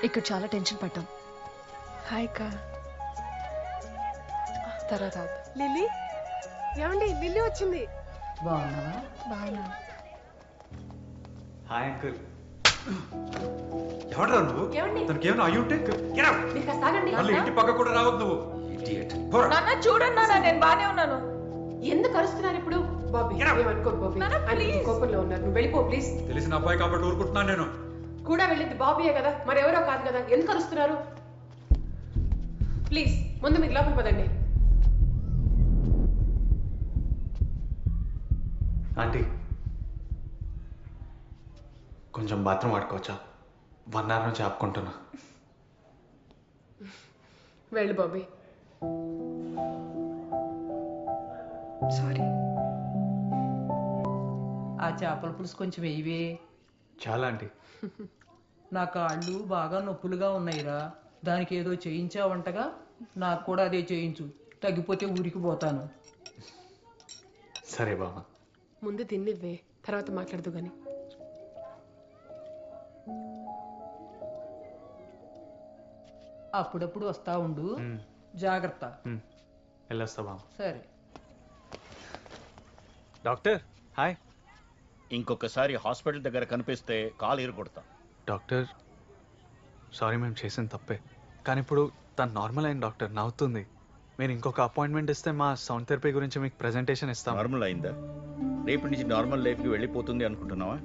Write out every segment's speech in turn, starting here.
ఇక్కడ చాలా టెన్షన్ పడ్డాం. హాయ్ కా తర్వాత లిల్లీ ఏమండి లిల్లీ వచ్చింది. బాగున్నావా? బాగున్నా. Hi uncle. ఎవడ్రా నువ్వు? తనకి ఏమైనా అయ్యి ఉంటే మళ్ళీ ఇంటి పక్క కూడా రావద్దు నువ్వు. నాన్న చూడండి నాన్న, నేను బానే ఉన్నాను. ఎందుకు అరుస్తున్నారు ఇప్పుడు? బాబీ ఏమనుకోకు బాబీ, ఆయన కోపంలో ఉన్నారు, నువ్వు వెళ్ళిపో ప్లీజ్. తెలిసిన అబ్బాయి కాబట్టి ఊరుకుంటున్నాను నేను. కూడా వెళ్ళింది బాబీయే కదా, మరెవరో కాదు కదా, ఎందుకు అరుస్తున్నారు? ప్లీజ్ ముందు మీరు లోపల పదండి. ఆంటీ కొంచెం బాత్రూమ్ వాడుకోవచ్చా? 1 hour నుంచి ఆపుకుంటున్నా. వెళ్ళు బాబీ. సారీ. ఆ చేపల పులుసు కొంచెం వేయవే. చాలా ఆంటీ. నా కాళ్ళు బాగా నొప్పులుగా ఉన్నాయిరా, దానికి ఏదో చేయించావంటగా, నాకు కూడా అదే చేయించు, తగ్గిపోతే ఊరికి పోతాను. సరే బామ్మ. ముందు తిన్నివ్వే, తర్వాత మాట్లాడదు గాని. అప్పుడప్పుడు వస్తా ఉండు, జాగ్రత్త. వెళ్ళొస్తా బామ్మ. సరే. Doctor hi. ఇంకొకసారి హాస్పిటల్ దగ్గర కనిపిస్తే కాలు ఎరగొడతా. డాక్టర్ సారీ, మేము చేసిన తప్పే, కానీ ఇప్పుడు తను నార్మల్ అయింది డాక్టర్, నవ్వుతుంది. మీరు ఇంకొక అపాయింట్మెంట్ ఇస్తే మా సౌండ్ థెరపీ గురించి మీకు ప్రెజెంటేషన్ ఇస్తాం. నార్మల్ అయిందా? రేపటి నుంచి నార్మల్ లైఫ్కి వెళ్ళిపోతుంది అనుకుంటున్నావా?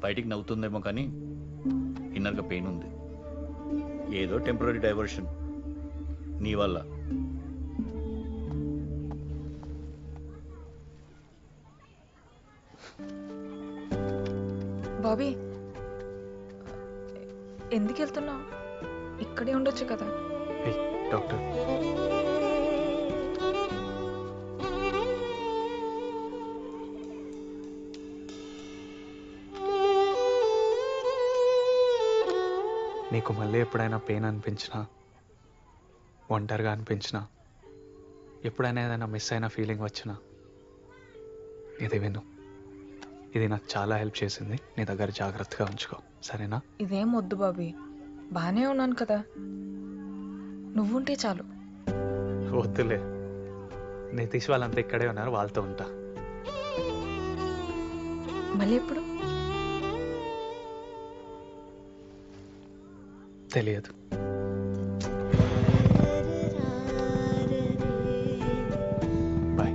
బయటికి నవ్వుతుందేమో కానీ ఇన్నర్గా పెయిన్ ఉంది. ఏదో టెంపరీ డైవర్షన్ నీ వల్ల. బాబీ ఎందుకు వెళ్తున్నావు? ఇక్కడే ఉండొచ్చు కదా. డాక్టర్ నీకు మళ్ళీ ఎప్పుడైనా పెయిన్ అనిపించినా, ఒంటరిగా అనిపించినా, ఎప్పుడైనా ఏదైనా మిస్ అయిన ఫీలింగ్ వచ్చినా ఇది విను. ఇది నాకు చాలా హెల్ప్ చేసింది. నీ దగ్గర జాగ్రత్తగా ఉంచుకో, సరేనా? ఇదేం వద్దు బాబీ, బానే ఉన్నాను కదా, నువ్వుంటే చాలు. వద్దులే, నితీష్ వాళ్ళంతా ఇక్కడే ఉన్నారు, వాళ్ళతో ఉంటా. మళ్ళీ ఎప్పుడు? తెలియదు. బాయ్.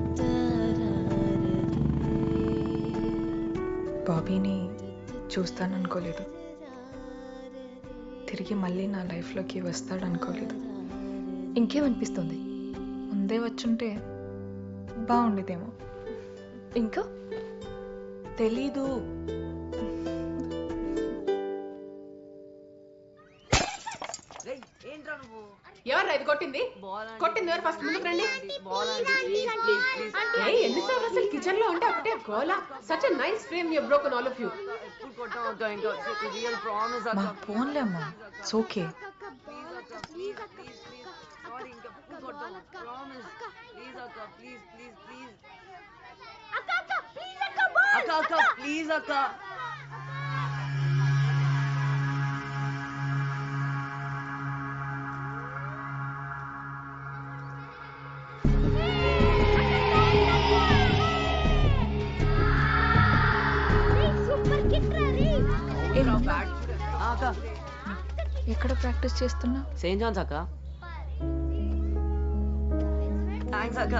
బాబీని చూస్తాననుకోలేదు, తిరిగి మళ్ళీ నా లైఫ్లోకి వస్తాడనుకోలేదు. ఇంకేమనిపిస్తుంది, ముందే వచ్చుంటే బాగుండేదేమో. ఇంకా తెలీదు. ఎవరు ఇది కొట్టింది? కొట్టింది ఎవరు? ఫస్ట్ ముందుకు రండి. ఎన్నిసార్లు అసలు కిచెన్ లో ఉంటే ఒకటే గోలా. Such a nice frame you broken all of you. మా ఫోన్లే అమ్మా, ఇట్స్ ఓకే. ప్లీజ్ అక్క. ఎక్కడ ప్రాక్టీస్ చేస్తున్నా? సెయింట్ జాన్స్ అక్క. థ్యాంక్స్ అక్క.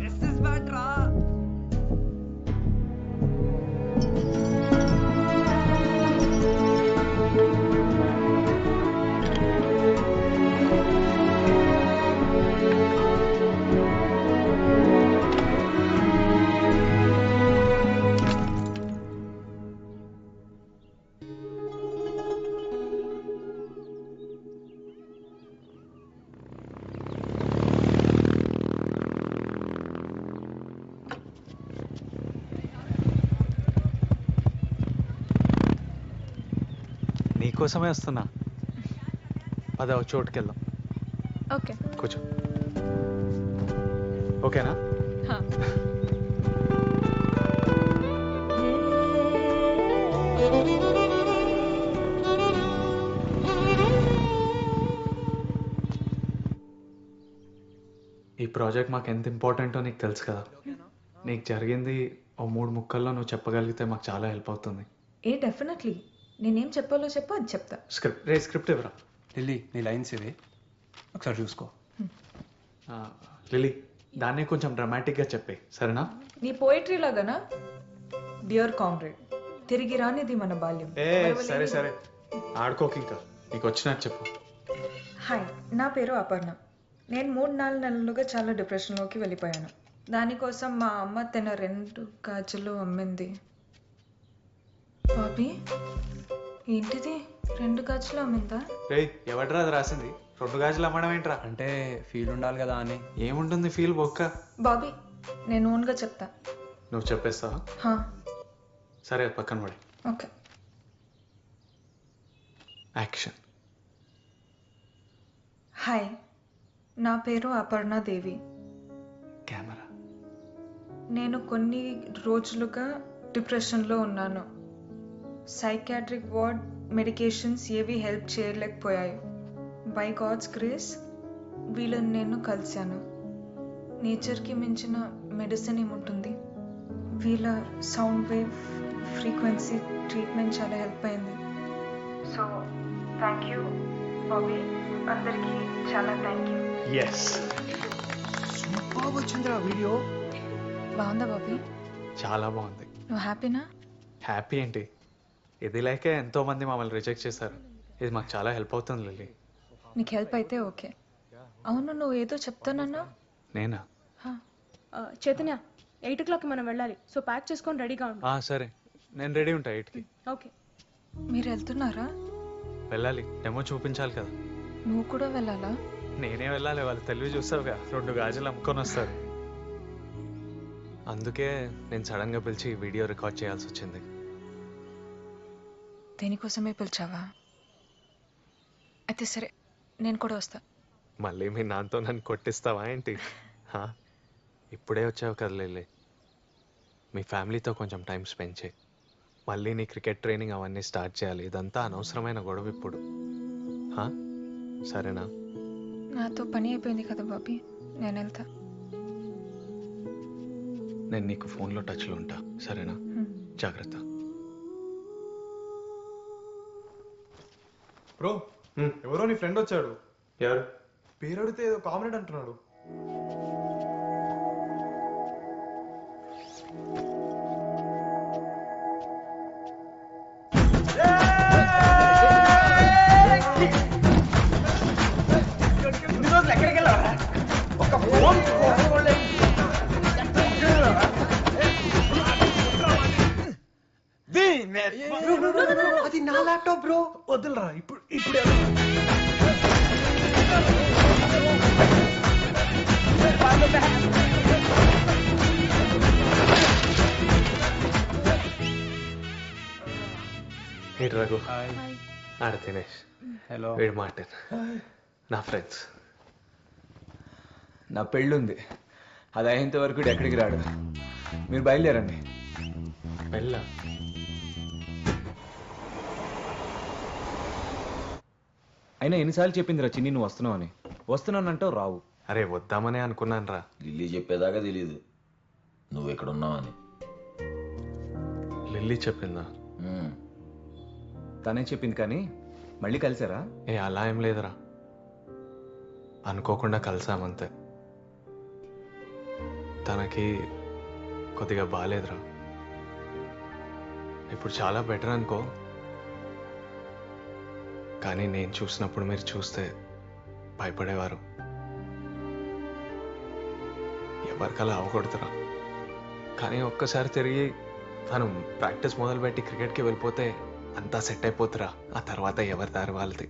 ఎస్ఎస్ బ్యాట్ రా. నీకోసమే వస్తున్నా. అదే చోటుకి వెళ్దాం. ఓకే కూర్చో. ఓకేనా? ఈ ప్రాజెక్ట్ మాకు ఎంత ఇంపార్టెంటో నీకు తెలుసు కదా. నీకు జరిగింది ఓ 3 ముక్కల్లో నువ్వు చెప్పగలిగితే మాకు చాలా హెల్ప్ అవుతుంది. డెఫినెట్లీ నేనేం చెప్పాలో చెప్పు, అది చెప్తా. స్క్రిప్ట్ ఇవ్వరా. లిల్లీ నీ లైన్స్ ఇవి ఒకసారి చూసుకో. లిలీ దాన్నే కొంచెం డ్రామాటిక్గా చెప్పే, సరేనా? నీ పోయిటరీ లాగానా? డియర్ కామ్రేడ్, తిరిగి రానిది మన బాల్యం. సరే సరే ఆడుకోకి, ఇంకా నీకు వచ్చినట్టు చెప్పు. హాయ్, నా పేరు అపర్ణ. నేను 3-4 నెలలుగా చాలా డిప్రెషన్లోకి వెళ్ళిపోయాను. దానికోసం మా అమ్మ తన 2 గాజులు అమ్మింది. బాబీ, ఏంటిది 2 గాజులు అమ్మిందా? ఎవడ్రా అది రాసింది? 2 గాజులు అమ్మడం ఏంట్రా? అంటే ఫీల్ ఉండాలి కదా అని. ఏముంటుంది ఫీల్ బొక్క. బాబీ, నేను ఓన్గా చెప్తా. నువ్వు చెప్పేస్తావా? హా, సరే అది పక్కన పడి. ఓకే. యాక్షన్. హాయ్, నా పేరు అపర్ణ దేవి. కెమెరా. నేను కొన్ని రోజులుగా డిప్రెషన్లో ఉన్నాను. సైకాట్రిక్ వార్డ్ మెడికేషన్స్ ఏవి హెల్ప్ చేయలేకపోయాయి. బై గాడ్స్ గ్రేస్ వీళ్ళని నేను కలిశాను. నేచర్కి మించిన మెడిసిన్ ఏముంటుంది. వీళ్ళ సౌండ్ వేవ్ ఫ్రీక్వెన్సీ ట్రీట్మెంట్ చాలా హెల్ప్ అయింది. సో థ్యాంక్ యూ బాబీ, అందరికీ చాలా థ్యాంక్ యూ. సూపర్ వచ్చిందిరా వీడియో. బాగుందా బాబీ? చాలా బాగుంది. నువ్వు హ్యాపీనా? హ్యాపీ ఏంటి, ఇది లేకే ఎంతో మంది మమ్మల్ని రిజెక్ట్ చేశారు. ఇది మాకు చాలా హెల్ప్ అవుతుంది లిల్లీ. నీకు హెల్ప్ అయితే ఓకే. అవును, నువ్వు ఏదో చెప్తానన్నా? నేనా? చైతన్య 8 o'clock మనం వెళ్ళాలి. సో ప్యాక్ చేసుకొని రెడీగా ఉండు. సరే నేను రెడీ ఉంటా 8కి. ఓకే. మీరు వెళ్తున్నారా? వెళ్ళాలి, డెమో చూపించాలి కదా. నువ్వు కూడా వెళ్ళాలా? నేనే వెళ్ళాలి, వాళ్ళు తెలివి చూస్తావుగా, 2 గాజులు అమ్ముకొని వస్తారు. అందుకే నేను సడన్గా పిలిచి వీడియో రికార్డ్ చేయాల్సి వచ్చింది. దేనికోసమే పిలిచావా? అయితే సరే, నేను కూడా వస్తా. మళ్ళీ మీ నాన్నతో నన్ను కొట్టిస్తావా ఏంటి? ఇప్పుడే వచ్చావు కదా లిల్లీ, మీ ఫ్యామిలీతో కొంచెం టైం స్పెండ్ చేయి. మళ్ళీ నీ క్రికెట్ ట్రైనింగ్ అవన్నీ స్టార్ట్ చేయాలి. ఇదంతా అనవసరమైన గొడవ ఇప్పుడు. సరేనా? నాతో పని అయిపోయింది కదా బాబీ, నేను వెళ్తా. నేను నీకు ఫోన్లో టచ్లో ఉంటా, సరేనా? జాగ్రత్త. బ్రో, ఎవరో నీ ఫ్రెండ్ వచ్చాడు. ఎవరు? పేరు అడిగితే ఏదో కామ్రేడ్ అంటున్నాడు. అది నా ల్యాప్టాప్ బ్రో. వద్దులరా, ఇప్పుడు ఏంటి రఘు? ఆడ దినేష్. హలో. వీడు మార్టిన్, నా ఫ్రెండ్స్. నా పెళ్ళుంది, అది అయ్యేంత వరకు వీడు ఎక్కడికి రాడు. మీరు బయలుదేరండి. వెళ్ళా. అయినా ఎన్నిసార్లు చెప్పిందిరా చిన్ని నువ్వు వస్తున్నావు అని. వస్తున్నానంటావు రావు. అరే వద్దామనే అనుకున్నాను రా. లిల్లీ చెప్పేదాకా తెలీదు నువ్వు ఇక్కడ ఉన్నావని. లిల్లీ చెప్పిందా? తనే చెప్పింది కానీ మళ్ళీ కలిసారా? అలా ఏం లేదురా, అనుకోకుండా కలిసామంతే. తనకి కొద్దిగా బాగాలేదురా, ఇప్పుడు చాలా బెటర్ అనుకో. కానీ నేను చూసినప్పుడు మీరు చూస్తే భయపడేవారు. ఎవరికలా అవ్వకూడదురా. కానీ ఒక్కసారి తిరిగి తను ప్రాక్టీస్ మొదలుపెట్టి క్రికెట్కి వెళ్ళిపోతే అంతా సెట్ అయిపోతురా. ఆ తర్వాత ఎవరి దారి వాళ్ళది.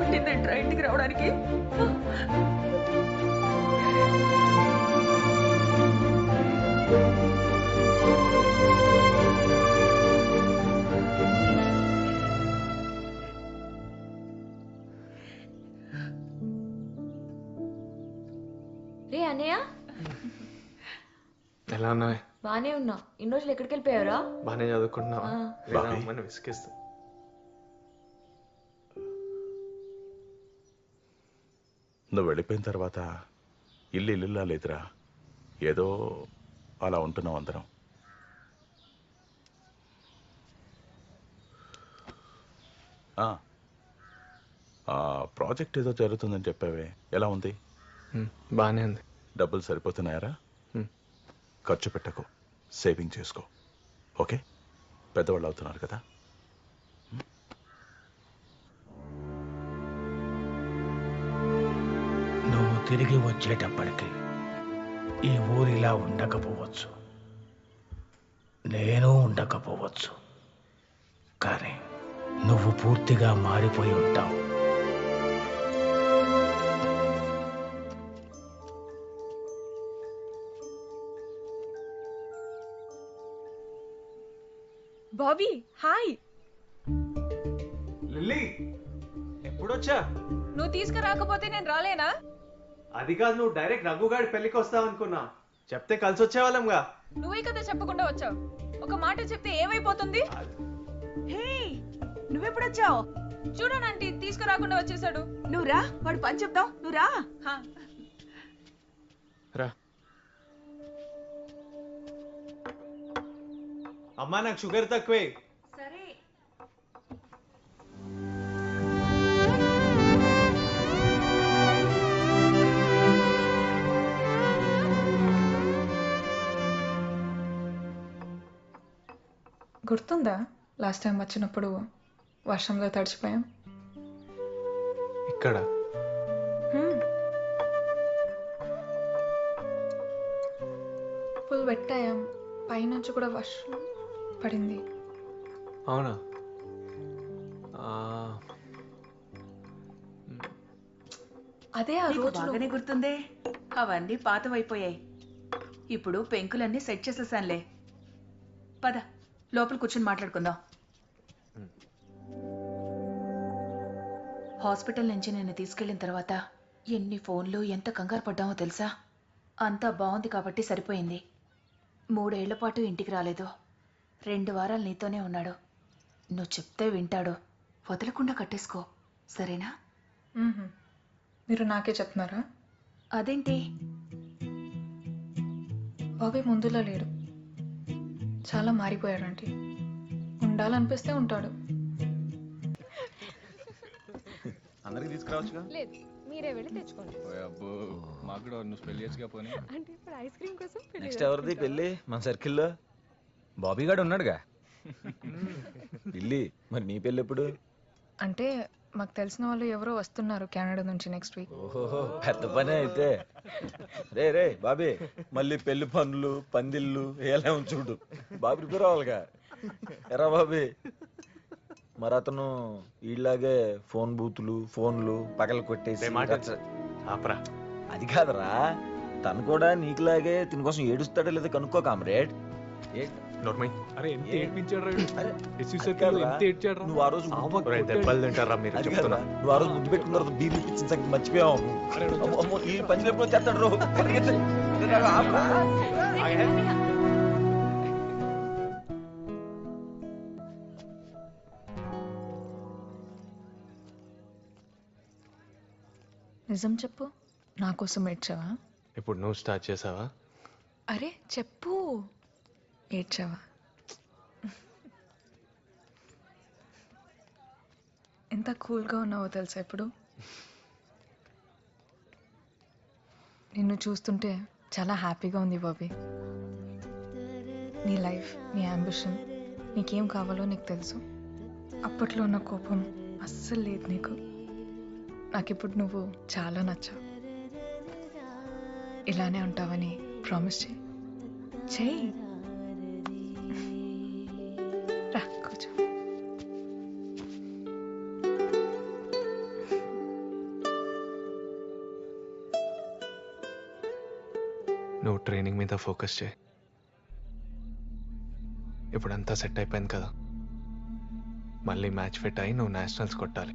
పట్టిందేంట్రా ఇంటికి రావడానికి? రే అన్నయ్య, ఎలా ఉన్నావే? బానే ఉన్నా. ఇన్ని రోజులు ఎక్కడికి వెళ్ళిపోయావురా? బాగానే చదువుకుంటున్నావా? ఆ. లేదా అమ్మని విసిగిస్తా. నువ్వు వెళ్ళిపోయిన తర్వాత ఇల్లు ఇల్లులా లేదురా, ఏదో అలా ఉంటున్నాం అందరం. ప్రాజెక్ట్ ఏదో జరుగుతుందని చెప్పావే, ఎలా ఉంది? బాగానే ఉంది. డబ్బులు సరిపోతున్నాయారా? ఖర్చు పెట్టకు, సేవింగ్ చేసుకో. ఓకే, పెద్దవాళ్ళు అవుతున్నారు కదా. నువ్వు తిరిగి వచ్చేటప్పటికి ఈ ఊరిలా ఉండకపోవచ్చు, నేను ఉండకపోవచ్చు, కానీ నువ్వు పూర్తిగా మారిపోయి ఉంటావు. Bobby hi. లిల్లీ ఎప్పుడొచ్చా? నువ్వు తీసుకురాకపోతే నేను రాలేనా? అది కాదు, నువ్వు డైరెక్ట్ రఘుగాడి పెళ్లికి వస్తావు అనుకున్నా. చెప్తే కలిసి వచ్చేవాళ్ళంగా. నువ్వే కదా చెప్పకుండా వచ్చావు. ఒక మాట చెప్తే ఏమైపోతుంది? హే, నువ్వెప్పుడొచ్చావు? చూడనంటీ తీసుకురాకుండా వచ్చేసాడు. నువ్వు రా, వాడు పని చెప్తావు. నువ్వు రా. రా. అమ్మా నాకు షుగర్ తక్కువే. సరే. గుర్తుందా లాస్ట్ టైం వచ్చినప్పుడు వర్షంలో తడిచిపోయాం? ఇక్కడ ఫుల్ పెట్టాం, పైనుంచి కూడా వర్షం పడింది. అవునా? అదే ఆ నీకు రోజు బాగానే గుర్తుందే. అవన్నీ పాతవైపోయాయి. ఇప్పుడు పెంకులన్నీ సెట్ చేసేసానులే. పద, లోపల కూర్చొని మాట్లాడుకుందాం. హాస్పిటల్ నుంచి నిన్ను తీసుకెళ్లిన తర్వాత ఎన్ని ఫోన్లు, ఎంత కంగారు పడ్డామో తెలుసా? అంతా బాగుంది కాబట్టి సరిపోయింది. 3 ఏళ్ల పాటు ఇంటికి రాలేదు. 2 వారాలు నీతోనే ఉన్నాడు. నువ్వు చెప్తే వింటాడు. వదలకుండా కట్టేసుకో, సరేనా? మీరు నాకే చెప్తున్నారా? అదేంటి? బాబీ ముందులో లేడు, చాలా మారిపోయాడంటే. ఉండాలనిపిస్తే ఉంటాడు. అందరికి తీసుకురావచ్చుగా? లేదు, మీరే వెళ్ళి తెచ్చుకోండి. అబ్బో, మాకు కూడా నువ్వు స్పెల్ చేయొచ్చుగా పోనీ. అంటే ఇప్పుడు ఐస్ క్రీమ్ కోసం నెక్స్ట్ ఎవరిది పెళ్ళి మన సర్కిల్లో? బాబీ గాడు ఉన్నాడుగా. పిల్లి, మరి నీ పెళ్ళి ఎప్పుడు? అంటే మాకు తెలిసిన వాళ్ళు ఎవరో వస్తున్నారు కెనడా నుంచి నెక్స్ట్ వీక్. ఓహో, పెద్ద పనే అయితే. రే రే బాబీ, మళ్ళీ పెళ్లి పనులు, పందిళ్ళు ఎలా చూడు. బాబీ ప్రిపేర్ అవ్వాలిగా. ఎరా బాబీ, మరి అతను ఈలాగే ఫోన్ బూతులు, ఫోన్లు పగల కొట్టేసి ఆపరా. అది కాదురా, తను కూడా నీకులాగే తిని కోసం ఏడుస్తాడో లేదో కనుక్కో కామ్రేడ్. అరే ఎంత ఏడ్పించాడు, నువ్వు ఆ రోజు దెబ్బలు తింటారా మీరు? చెప్తున్నా, నువ్వు ఆ రోజు ముద్దు పెట్టుకున్న తర్వాత బీర్ ఇప్పించిన సంగతి మర్చిపోయావు. అమ్మో, ఈ పంచులు ఎప్పుడు చేస్తాడు రో. నిజం చెప్పు, నా కోసం ఏడ్చావా? ఇప్పుడు నువ్వు స్టార్ట్ చేసావా? అరే చెప్పు, ఏడ్చావా? ఎంత కూల్గా ఉన్నావో తెలుసా ఇప్పుడు? నిన్ను చూస్తుంటే చాలా హ్యాపీగా ఉంది బాబీ. నీ లైఫ్, నీ అంబిషన్, నీకేం కావాలో నీకు తెలుసు. అప్పట్లో ఉన్న కోపం అస్సలు లేదు నీకు. నాకిప్పుడు నువ్వు చాలా నచ్చావు. ఇలానే ఉంటావని ప్రామిస్ చెయ్యి. రా కూర్చో. నువ్వు ట్రైనింగ్ మీద ఫోకస్ చేయి. ఇప్పుడంతా సెట్ అయిపోయింది కదా, మళ్ళీ మ్యాచ్ ఫిట్ అయి నువ్వు నేషనల్స్ కొట్టాలి.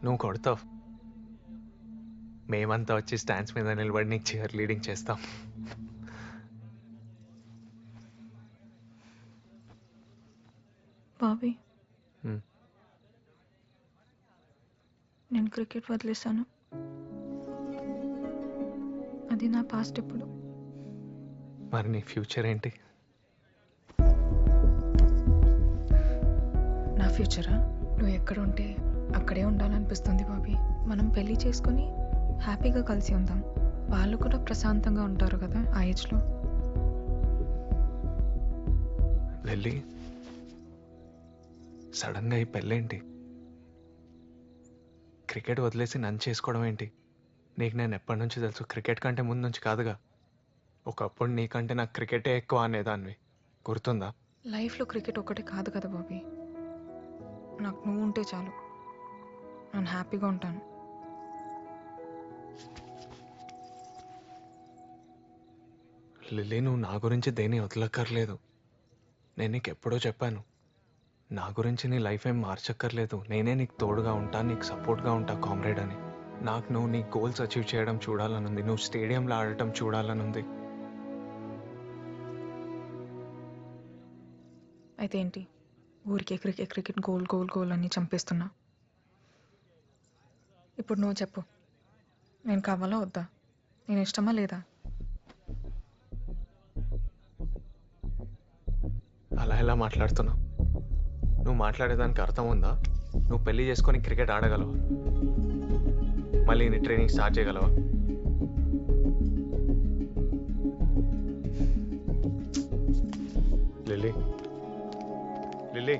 నువ్వు కొడతావు, మేమంతా వచ్చి స్టాండ్స్ మీద నిలబడి నీకు చీర్ లీడింగ్ చేస్తాం. బాబీ, నేను క్రికెట్ వదిలేశాను. అది నా పాస్ట్. ఇప్పుడు మరి నీ ఫ్యూచర్ ఏంటి? నా ఫ్యూచరా? నువ్వు ఎక్కడ ఉంటే అక్కడే ఉండాలనిపిస్తుంది బాబీ. మనం పెళ్లి చేసుకుని హ్యాపీగా కలిసి ఉందాం. వాళ్ళు కూడా ప్రశాంతంగా ఉంటారు కదా ఆ ఏజ్లో. వెళ్ళి సడన్గా ఈ పెళ్ళేంటి? క్రికెట్ వదిలేసి నన్ను చేసుకోవడం ఏంటి? నీకు నేను ఎప్పటి నుంచి తెలుసు? క్రికెట్ కంటే ముందు నుంచి కాదుగా. ఒకప్పుడు నీకంటే నాకు క్రికెటే ఎక్కువ అనేదాన్ని, గుర్తుందా? లైఫ్లో క్రికెట్ ఒకటే కాదు కదా బాబీ. నాకు నువ్వు ఉంటే చాలు, నేను హ్యాపీగా ఉంటాను. లిల్లీ, నువ్వు నా గురించి దేని వదలక్కర్లేదు. నేను నీకు ఎప్పుడో చెప్పాను, నా గురించి నీ లైఫ్ ఏం మార్చక్కర్లేదు. నేనే నీకు తోడుగా ఉంటా, నీకు సపోర్ట్గా ఉంటా కామ్రేడ్ అని. నాకు నువ్వు నీ గోల్స్ అచీవ్ చేయడం చూడాలనుంది, నువ్వు స్టేడియంలో ఆడటం చూడాలనుంది. అయితే ఏంటి, ఊరికే cricket cricket goal goal goal అని చంపేస్తున్నా. ఇప్పుడు నువ్వు చెప్పు, నేను కావాలా వద్దా? నేను ఇష్టమా లేదా? అలా ఎలా మాట్లాడుతున్నావు? నువ్వు మాట్లాడేదానికి అర్థం ఉందా? నువ్వు పెళ్లి చేసుకొని క్రికెట్ ఆడగలవా? మళ్ళీ నీ ట్రైనింగ్ స్టార్ట్ చేయగలవా? Lily, lily.